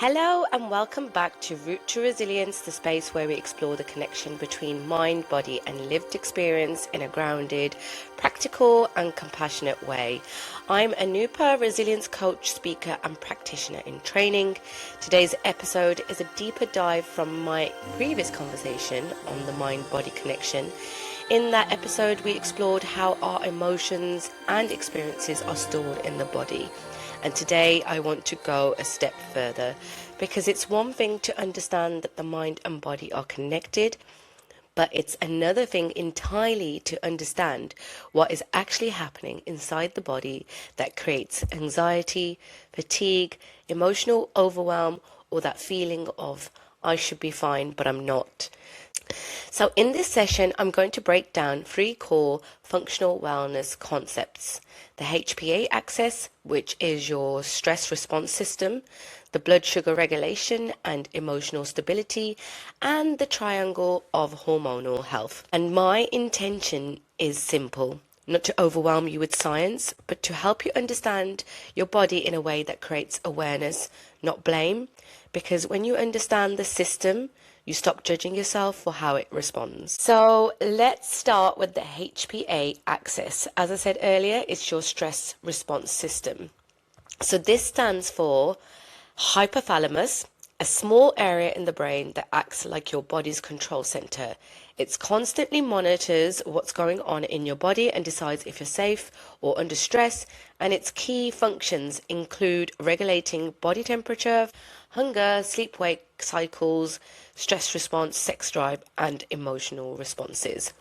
Hello and welcome back to Route to Resilience, the space where we explore the connection between mind, body and lived experience in a grounded, practical and compassionate way. I'm Anupa, resilience coach, speaker and practitioner in training. Today's episode is a deeper dive from my previous conversation on the mind-body connection. In that episode, we explored how our emotions and experiences are stored in the body. And today I want to go a step further, because it's one thing to understand that the mind and body are connected, but it's another thing entirely to understand what is actually happening inside the body that creates anxiety, fatigue, emotional overwhelm, or that feeling of I should be fine, but I'm not. So in this session, I'm going to break down 3 core functional wellness concepts: the HPA axis, which is your stress response system, the blood sugar regulation and emotional stability, and the Triangle of Hormonal Health. And my intention is simple: not to overwhelm you with science, but to help you understand your body in a way that creates awareness, not blame. Because when you understand the system, you stop judging yourself for how it responds. So let's start with the HPA axis. As I said earlier, it's your stress response system. So this stands for hypothalamus, a small area in the brain that acts like your body's control center. It constantly monitors what's going on in your body and decides if you're safe or under stress, and its key functions include regulating body temperature, hunger, sleep-wake cycles, stress response, sex drive, and emotional responses.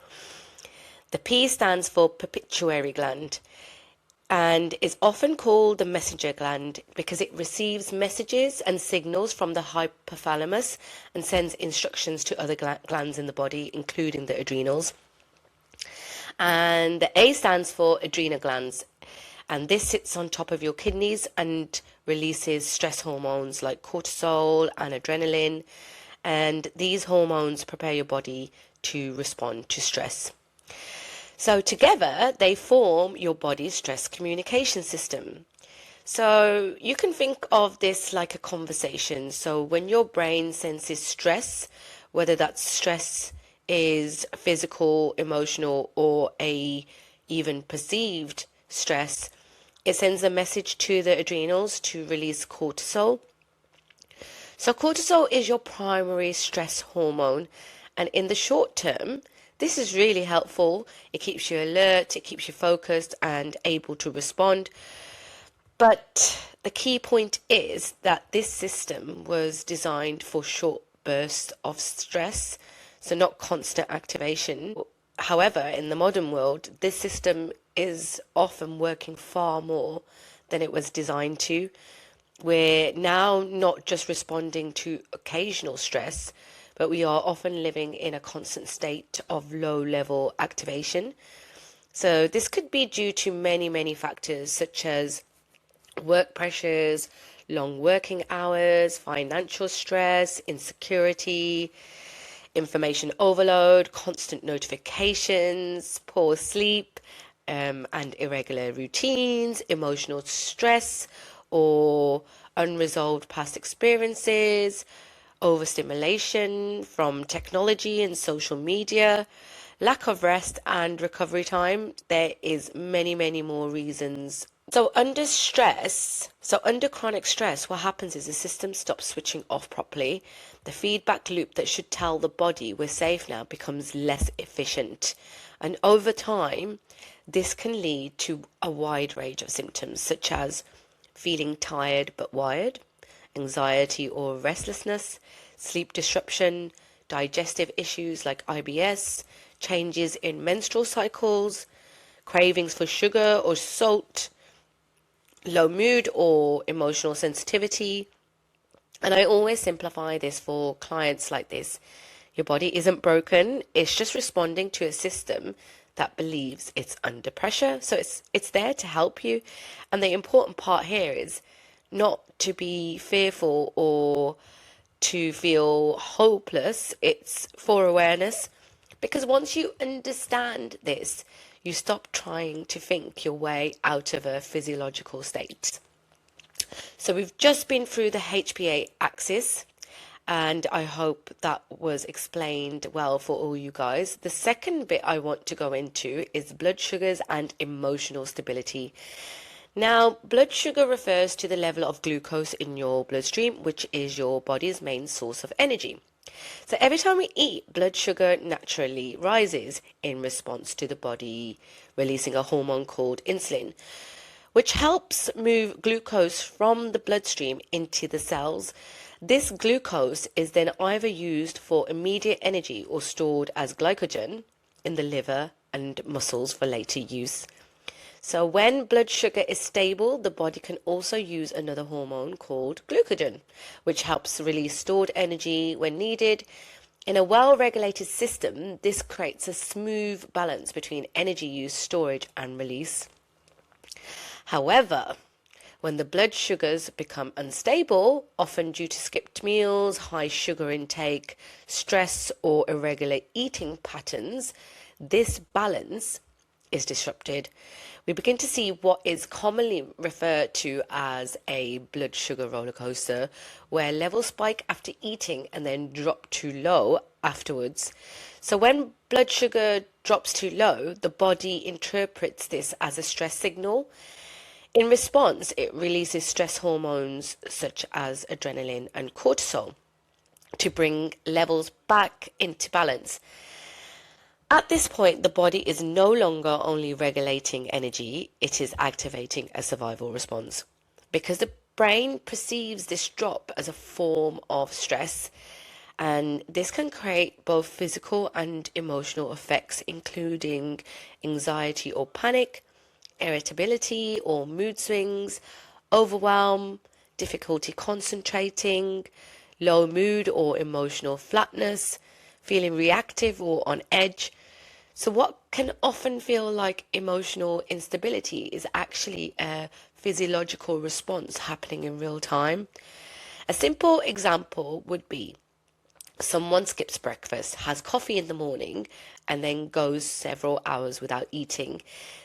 The P stands for pituitary gland, and is often called the messenger gland because it receives messages and signals from the hypothalamus and sends instructions to other glands in the body, including the adrenals. And the A stands for adrenal glands, and this sits on top of your kidneys and releases stress hormones like cortisol and adrenaline, and these hormones prepare your body to respond to stress. So together they form your body's stress communication system. So you can think of this like a conversation. So when your brain senses stress, whether that stress is physical, emotional, or even perceived stress, it sends a message to the adrenals to release cortisol. So cortisol is your primary stress hormone, and in the short term, this is really helpful. It keeps you alert, it keeps you focused and able to respond. But the key point is that this system was designed for short bursts of stress, so not constant activation. However, in the modern world, this system is often working far more than it was designed to. We're now not just responding to occasional stress, but we are often living in a constant state of low-level activation. So this could be due to many factors, such as work pressures, long working hours, financial stress, insecurity, information overload, constant notifications, poor sleep, and irregular routines, emotional stress, or unresolved past experiences, overstimulation from technology and social media, lack of rest and recovery time. There is many more reasons. So under chronic stress, what happens is the system stops switching off properly. The feedback loop that should tell the body we're safe now becomes less efficient. And over time, this can lead to a wide range of symptoms, such as feeling tired but wired, anxiety or restlessness, sleep disruption, digestive issues like IBS, changes in menstrual cycles, cravings for sugar or salt, low mood or emotional sensitivity. And I always simplify this for clients like this. Your body isn't broken, it's just responding to a system that believes it's under pressure. So it's there to help you. And the important part here is not to be fearful or to feel hopeless. It's for awareness, because once you understand this, you stop trying to think your way out of a physiological state. So we've just been through the HPA axis, and I hope that was explained well for all you guys. The second bit I want to go into is blood sugars and emotional stability. Now, blood sugar refers to the level of glucose in your bloodstream, which is your body's main source of energy. So every time we eat, blood sugar naturally rises in response to the body releasing a hormone called insulin, which helps move glucose from the bloodstream into the cells. This glucose is then either used for immediate energy or stored as glycogen in the liver and muscles for later use. So when blood sugar is stable, the body can also use another hormone called glucagon, which helps release stored energy when needed. In a well-regulated system, this creates a smooth balance between energy use, storage, and release. However, when the blood sugars become unstable, often due to skipped meals, high sugar intake, stress, or irregular eating patterns, this balance is disrupted. We begin to see what is commonly referred to as a blood sugar roller coaster, where levels spike after eating and then drop too low afterwards. So when blood sugar drops too low, the body interprets this as a stress signal. In response, it releases stress hormones such as adrenaline and cortisol to bring levels back into balance. At this point, the body is no longer only regulating energy, it is activating a survival response. Because the brain perceives this drop as a form of stress, and this can create both physical and emotional effects, including anxiety or panic, irritability or mood swings, overwhelm, difficulty concentrating, low mood or emotional flatness, feeling reactive or on edge. So what can often feel like emotional instability is actually a physiological response happening in real time. A simple example would be someone skips breakfast, has coffee in the morning, and then goes several hours without eating.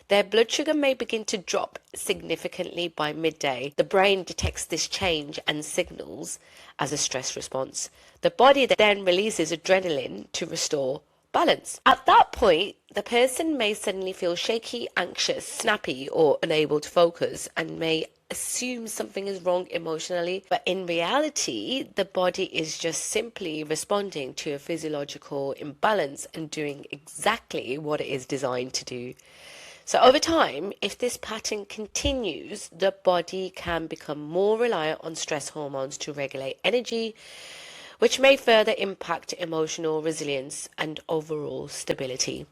Their blood sugar may begin to drop significantly by midday. The brain detects this change and signals as a stress response. The body then releases adrenaline to restore balance. At that point, the person may suddenly feel shaky, anxious, snappy, or unable to focus, and may assume something is wrong emotionally, but in reality, the body is just simply responding to a physiological imbalance and doing exactly what it is designed to do. So over time, if this pattern continues, the body can become more reliant on stress hormones to regulate energy, which may further impact emotional resilience and overall stability.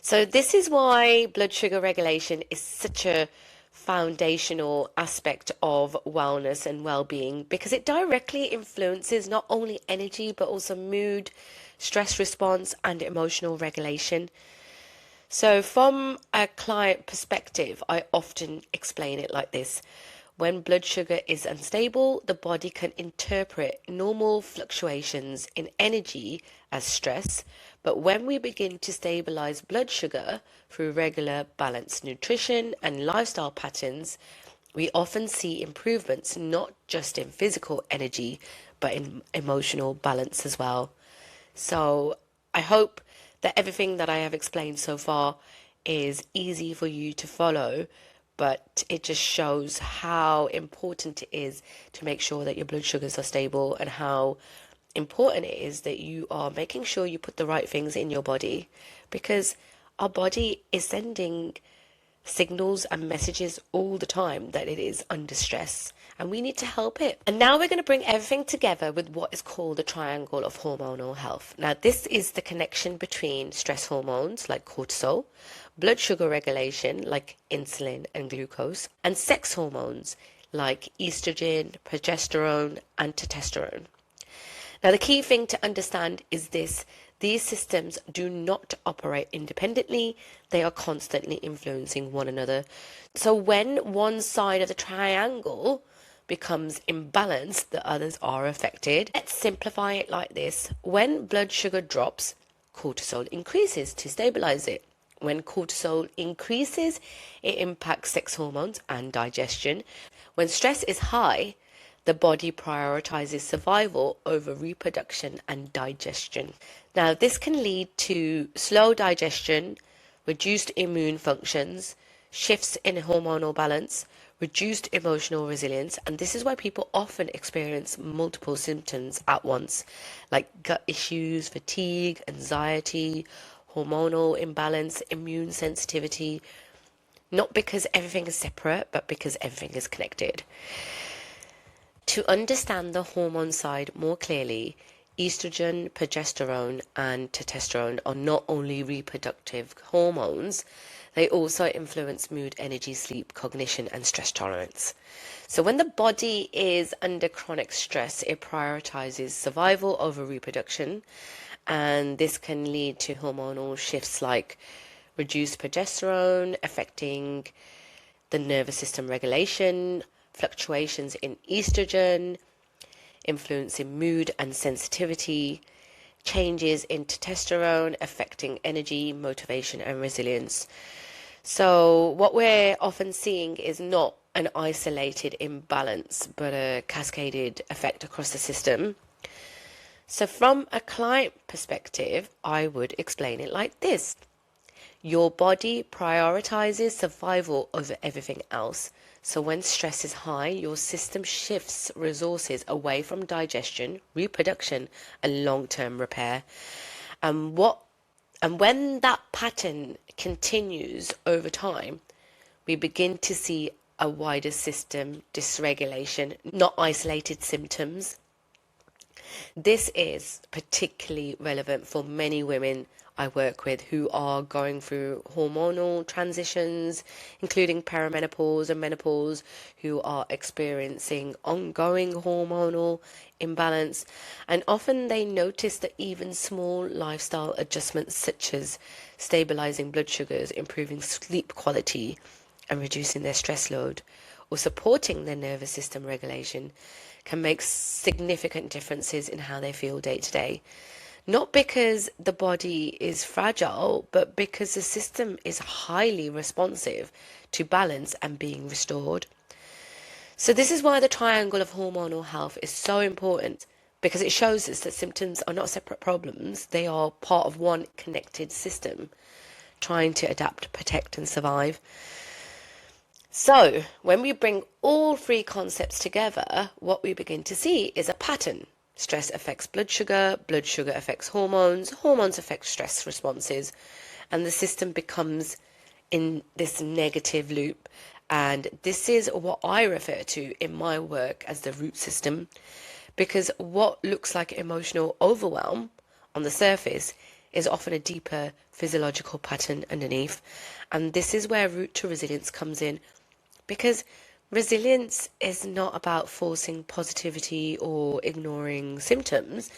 So this is why blood sugar regulation is such a foundational aspect of wellness and well-being, because it directly influences not only energy but also mood, stress response, and emotional regulation. So from a client perspective, I often explain it like this. When blood sugar is unstable, the body can interpret normal fluctuations in energy as stress, but when we begin to stabilize blood sugar through regular balanced nutrition and lifestyle patterns, we often see improvements not just in physical energy, but in emotional balance as well. So I hope that everything that I have explained so far is easy for you to follow, but it just shows how important it is to make sure that your blood sugars are stable, and how important it is that you are making sure you put the right things in your body, because our body is sending signals and messages all the time that it is under stress, and we need to help it. And now we're going to bring everything together with what is called the Triangle of Hormonal Health. Now, this is the connection between stress hormones like cortisol, blood sugar regulation like insulin and glucose, and sex hormones like estrogen, progesterone, and testosterone. Now, the key thing to understand is this: these systems do not operate independently, they are constantly influencing one another. So when one side of the triangle becomes imbalanced, the others are affected. Let's simplify it like this. When blood sugar drops, cortisol increases to stabilize it. When cortisol increases, it impacts sex hormones and digestion. When stress is high, the body prioritizes survival over reproduction and digestion. Now, this can lead to slow digestion, reduced immune functions, shifts in hormonal balance, reduced emotional resilience, and this is why people often experience multiple symptoms at once, like gut issues, fatigue, anxiety, hormonal imbalance, immune sensitivity, not because everything is separate, but because everything is connected. To understand the hormone side more clearly, estrogen, progesterone, and testosterone are not only reproductive hormones, they also influence mood, energy, sleep, cognition, and stress tolerance. So when the body is under chronic stress, it prioritizes survival over reproduction, and this can lead to hormonal shifts like reduced progesterone, affecting the nervous system regulation, fluctuations in estrogen, influencing mood and sensitivity, changes in testosterone affecting energy, motivation, and resilience. So, what we're often seeing is not an isolated imbalance, but a cascaded effect across the system. So, from a client perspective, I would explain it like this. Your body prioritizes survival over everything else. So when stress is high, your system shifts resources away from digestion, reproduction, and long-term repair. And when that pattern continues over time, we begin to see a wider system dysregulation, not isolated symptoms. This is particularly relevant for many women I work with who are going through hormonal transitions, including perimenopause and menopause, who are experiencing ongoing hormonal imbalance. And often they notice that even small lifestyle adjustments, such as stabilizing blood sugars, improving sleep quality, and reducing their stress load, or supporting their nervous system regulation, can make significant differences in how they feel day to day. Not because the body is fragile, but because the system is highly responsive to balance and being restored. So this is why the Triangle of Hormonal Health is so important, because it shows us that symptoms are not separate problems. They are part of one connected system, trying to adapt, protect, and survive. So, when we bring all three concepts together, what we begin to see is a pattern. Stress affects blood sugar affects hormones affect stress responses, and the system becomes in this negative loop. And this is what I refer to in my work as the root system, because what looks like emotional overwhelm on the surface is often a deeper physiological pattern underneath. And this is where root to resilience comes in, because resilience is not about forcing positivity or ignoring symptoms.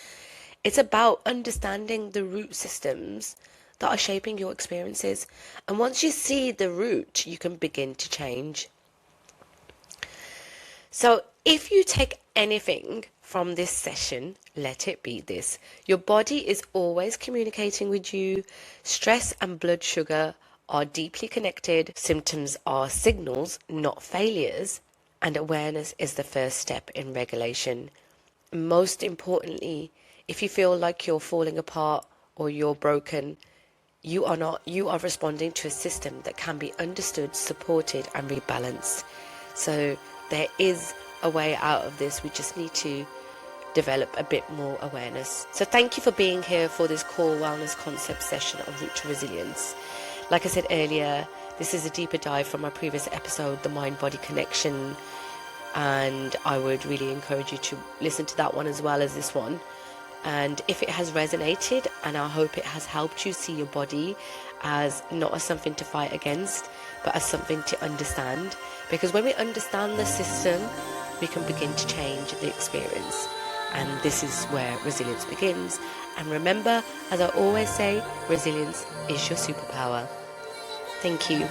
It's about understanding the root systems that are shaping your experiences. And once you see the root, you can begin to change. So if you take anything from this session, let it be this. Your body is always communicating with you. Stress and blood sugar are deeply connected. Symptoms are signals, not failures, and awareness is the first step in regulation. Most importantly, if you feel like you're falling apart or you're broken, you are not. You are responding to a system that can be understood, supported, and rebalanced. So there is a way out of this. We just need to develop a bit more awareness. So thank you for being here for this core wellness concept session on root to resilience. Like I said earlier, this is a deeper dive from my previous episode, the mind-body connection, and I would really encourage you to listen to that one as well as this one. And if it has resonated, and I hope it has helped you see your body as not as something to fight against, but as something to understand. Because when we understand the system, we can begin to change the experience. And this is where resilience begins. And remember, as I always say, resilience is your superpower. Thank you.